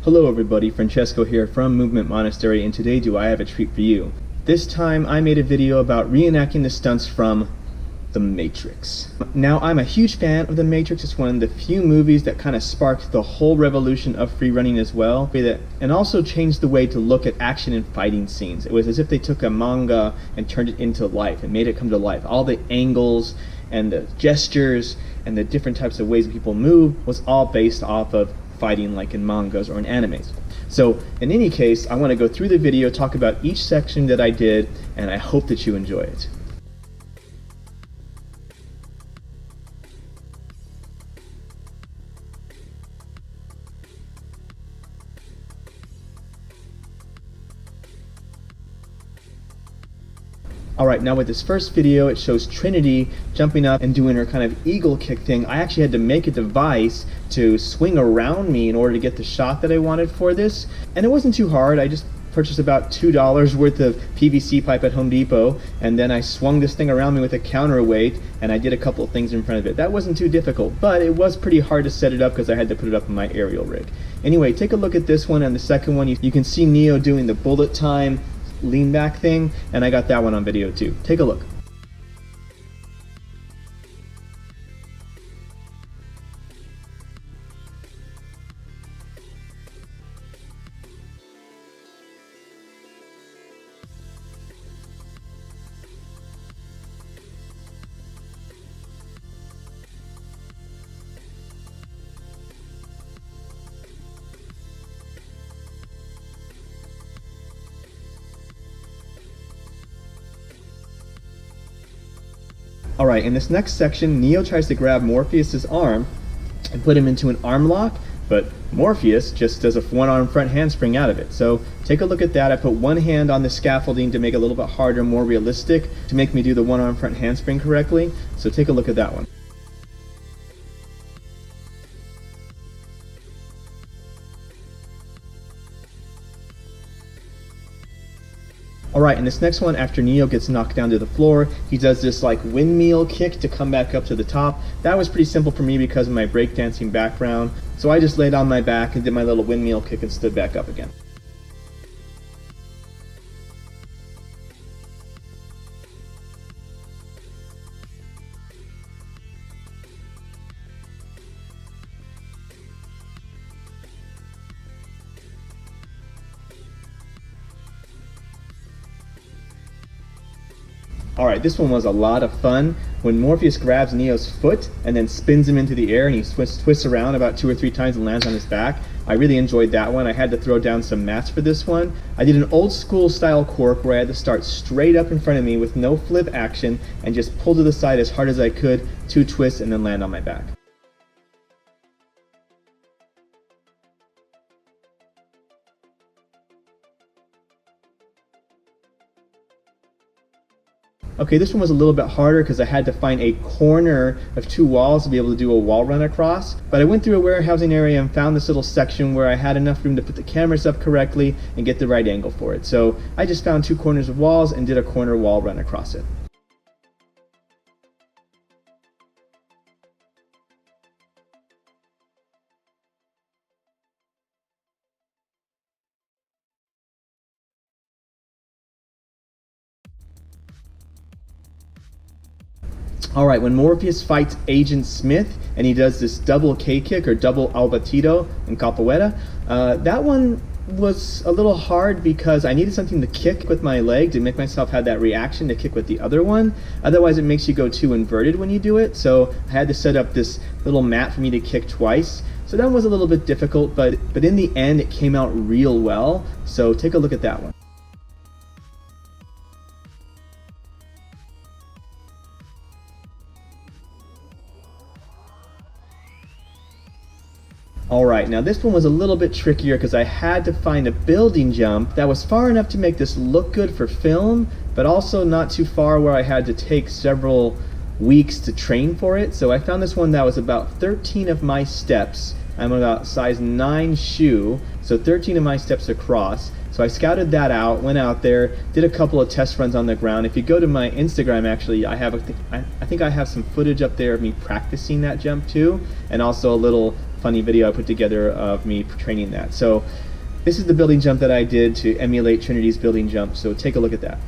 Hello everybody, Francesco here from Movement Monastery, and today do I have a treat for you. This time I made a video about reenacting the stunts from The Matrix. Now I'm a huge fan of The Matrix. It's one of the few movies that kind of sparked the whole revolution of free running as well, and also changed the way to look at action and fighting scenes. It was as if they took a manga and turned it into life and made it come to life. All the angles and the gestures and the different types of ways people move was all based off of fighting like in mangas or in animes. So in any case, I want to go through the video, talk about each section that I did, and I hope that you enjoy it. Alright, now with this first video, it shows Trinity jumping up and doing her kind of eagle kick thing. I actually had to make a device to swing around me in order to get the shot that I wanted for this. And it wasn't too hard. I just purchased about $2 worth of PVC pipe at Home Depot, and then I swung this thing around me with a counterweight, and I did a couple of things in front of it. That wasn't too difficult, but it was pretty hard to set it up because I had to put it up in my aerial rig. Anyway, take a look at this one, and the second one, you can see Neo doing the bullet time lean back thing, and I got that one on video too. Take a look. Alright, in this next section, Neo tries to grab Morpheus's arm and put him into an arm lock, but Morpheus just does a one-arm front handspring out of it. So take a look at that. I put one hand on the scaffolding to make it a little bit harder, more realistic, to make me do the one-arm front handspring correctly. So take a look at that one. Alright, and this next one, after Neo gets knocked down to the floor, he does this like windmill kick to come back up to the top. That was pretty simple for me because of my breakdancing background. So I just laid on my back and did my little windmill kick and stood back up again. Alright, this one was a lot of fun. When Morpheus grabs Neo's foot and then spins him into the air and he twists around about 2 or 3 times and lands on his back, I really enjoyed that one. I had to throw down some mats for this one. I did an old school style cork where I had to start straight up in front of me with no flip action and just pull to the side as hard as I could, 2 twists, and then land on my back. Okay, this one was a little bit harder because I had to find a corner of 2 walls to be able to do a wall run across. But I went through a warehousing area and found this little section where I had enough room to put the cameras up correctly and get the right angle for it. So I just found 2 corners of walls and did a corner wall run across it. Alright, when Morpheus fights Agent Smith and he does this double K-kick or double al batido in Capoeira, that one was a little hard because I needed something to kick with my leg to make myself have that reaction to kick with the other one. Otherwise it makes you go too inverted when you do it, so I had to set up this little mat for me to kick twice. So that was a little bit difficult, but in the end it came out real well, so take a look at that one. Alright, now this one was a little bit trickier because I had to find a building jump that was far enough to make this look good for film, but also not too far where I had to take several weeks to train for it. So I found this one that was about 13 of my steps. I'm about size 9 shoe, so 13 of my steps across. So I scouted that out, went out there, did a couple of test runs on the ground. If you go to my Instagram, actually, I think I have some footage up there of me practicing that jump too, and also a little funny video I put together of me training that. So this is the building jump that I did to emulate Trinity's building jump, so take a look at that.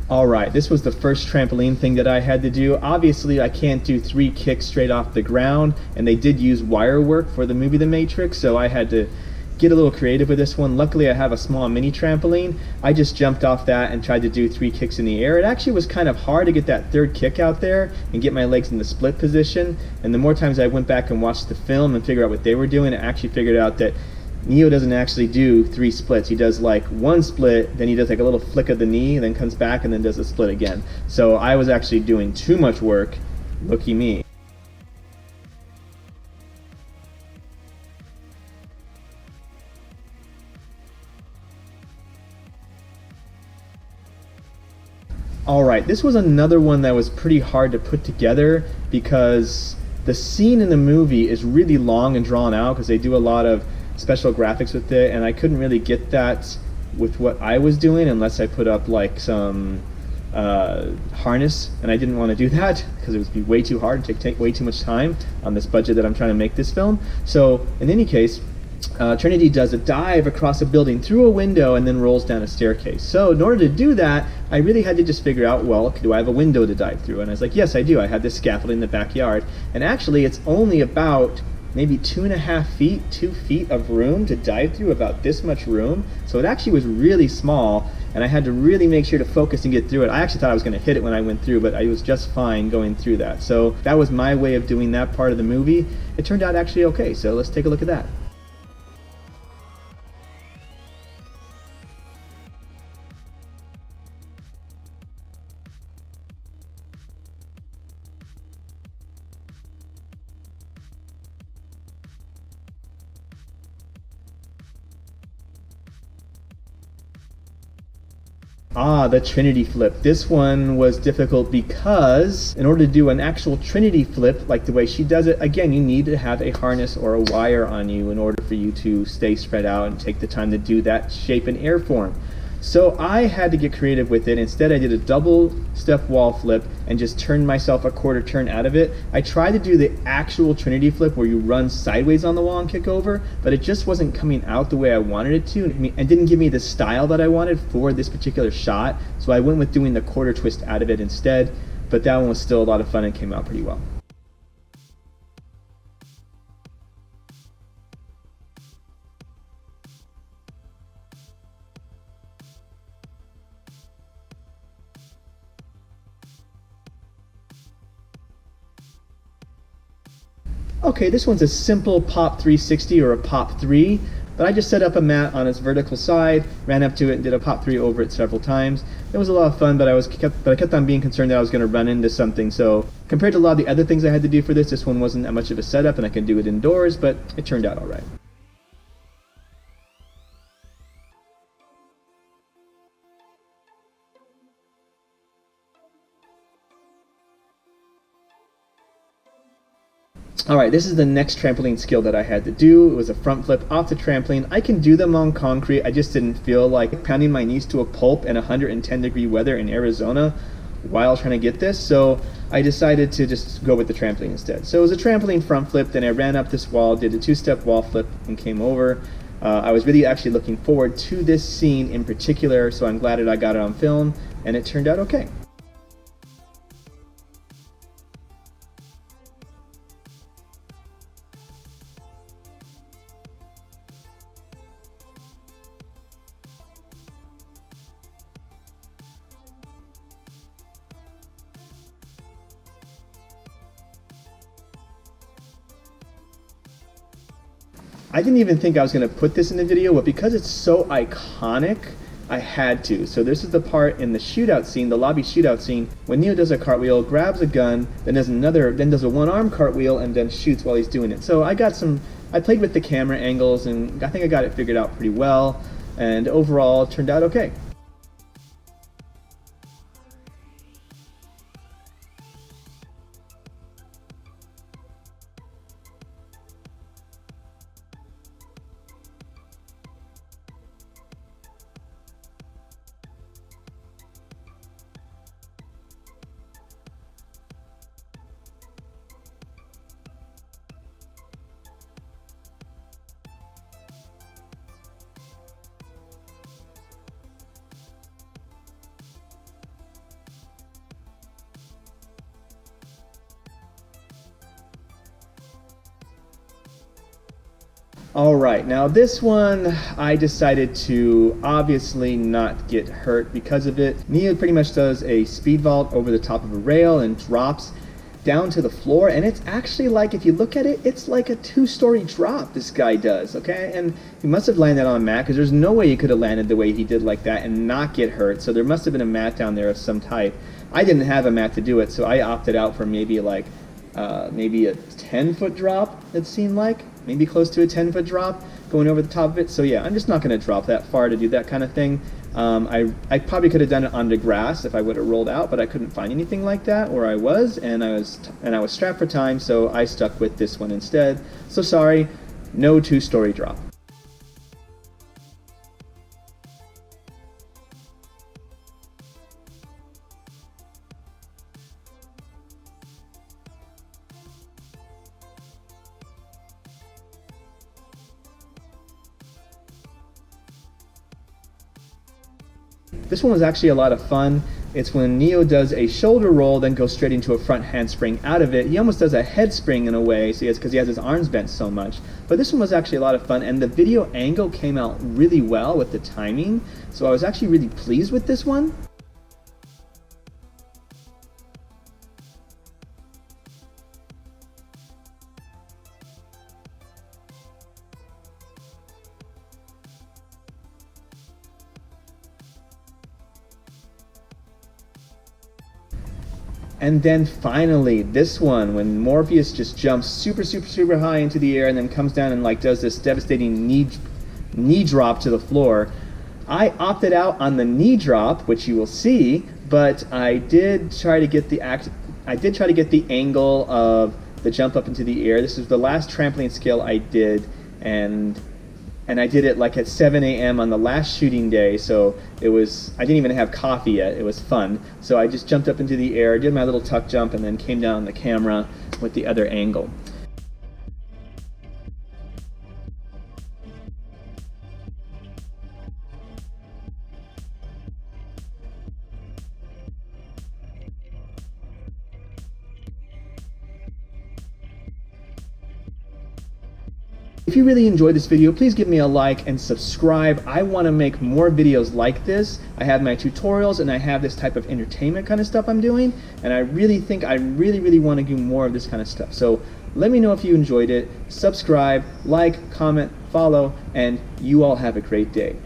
Alright, this was the first trampoline thing that I had to do. Obviously, I can't do 3 kicks straight off the ground, and they did use wire work for the movie The Matrix, so I had to get a little creative with this one. Luckily, I have a small mini trampoline. I just jumped off that and tried to do 3 kicks in the air. It actually was kind of hard to get that 3rd kick out there and get my legs in the split position, and the more times I went back and watched the film and figured out what they were doing, I actually figured out that Neo doesn't actually do 3 splits. He does like 1 split, then he does like a little flick of the knee, then comes back and then does a split again. So I was actually doing too much work. Looky me. Alright, this was another one that was pretty hard to put together because the scene in the movie is really long and drawn out because they do a lot of special graphics with it, and I couldn't really get that with what I was doing unless I put up like some harness, and I didn't want to do that because it would be way too hard and take way too much time on this budget that I'm trying to make this film. So in any case, Trinity does a dive across a building through a window and then rolls down a staircase. So in order to do that, I really had to just figure out, well, do I have a window to dive through? And I was like, yes, I do. I have this scaffolding in the backyard, and actually it's only about maybe 2.5 feet, 2 feet of room to dive through, about this much room. So it actually was really small, and I had to really make sure to focus and get through it. I actually thought I was going to hit it when I went through, but I was just fine going through that. So that was my way of doing that part of the movie. It turned out actually okay, so let's take a look at that. The Trinity flip. This one was difficult because in order to do an actual Trinity flip, like the way she does it, again, you need to have a harness or a wire on you in order for you to stay spread out and take the time to do that shape and air form. So I had to get creative with it. Instead, I did a double step wall flip and just turned myself a quarter turn out of it. I tried to do the actual Trinity flip where you run sideways on the wall and kick over, but it just wasn't coming out the way I wanted it to, and didn't give me the style that I wanted for this particular shot. So I went with doing the quarter twist out of it instead, but that one was still a lot of fun and came out pretty well. Okay, this one's a simple pop 360 or a pop 3, but I just set up a mat on its vertical side, ran up to it and did a pop 3 over it several times. It was a lot of fun, but I kept on being concerned that I was going to run into something. So compared to a lot of the other things I had to do for this one wasn't that much of a setup, and I could do it indoors, but it turned out all right. Alright, this is the next trampoline skill that I had to do. It was a front flip off the trampoline. I can do them on concrete. I just didn't feel like pounding my knees to a pulp in 110-degree weather in Arizona while trying to get this, so I decided to just go with the trampoline instead. So it was a trampoline front flip, then I ran up this wall, did a 2-step wall flip, and came over. I was really actually looking forward to this scene in particular, so I'm glad that I got it on film, and it turned out okay. I didn't even think I was going to put this in the video, but because it's so iconic, I had to. So this is the part in the shootout scene, the lobby shootout scene, when Neo does a cartwheel, grabs a gun, then does a one-arm cartwheel, and then shoots while he's doing it. So I played with the camera angles, and I think I got it figured out pretty well, and overall it turned out okay. Alright, now this one I decided to obviously not get hurt because of it. Neo pretty much does a speed vault over the top of a rail and drops down to the floor, and it's actually like, if you look at it, it's like a 2-story drop this guy does, okay? And he must have landed on a mat, because there's no way he could have landed the way he did like that and not get hurt, so there must have been a mat down there of some type. I didn't have a mat to do it, so I opted out for maybe a 10-foot drop, it seemed like. Maybe close to a 10-foot drop going over the top of it. So yeah, I'm just not going to drop that far to do that kind of thing. I probably could have done it on the grass if I would have rolled out, but I couldn't find anything like that where I was, and I was strapped for time, so I stuck with this one instead. So sorry, no 2-story drop. This one was actually a lot of fun. It's when Neo does a shoulder roll, then goes straight into a front handspring out of it. He almost does a head spring in a way, so because he has his arms bent so much. But this one was actually a lot of fun, and the video angle came out really well with the timing, so I was actually really pleased with this one. And then finally, this one, when Morpheus just jumps super, super, super high into the air and then comes down and like does this devastating knee drop to the floor. I opted out on the knee drop, which you will see, but I did try to get the angle of the jump up into the air. This is the last trampoline skill I did, and I did it like at 7 a.m. on the last shooting day, so I didn't even have coffee yet. It was fun. So I just jumped up into the air, did my little tuck jump, and then came down on the camera with the other angle. If you really enjoyed this video, please give me a like and subscribe. I want to make more videos like this. I have my tutorials and I have this type of entertainment kind of stuff I'm doing, and I really think I really want to do more of this kind of stuff. So let me know if you enjoyed it. Subscribe, like, comment, follow, and you all have a great day.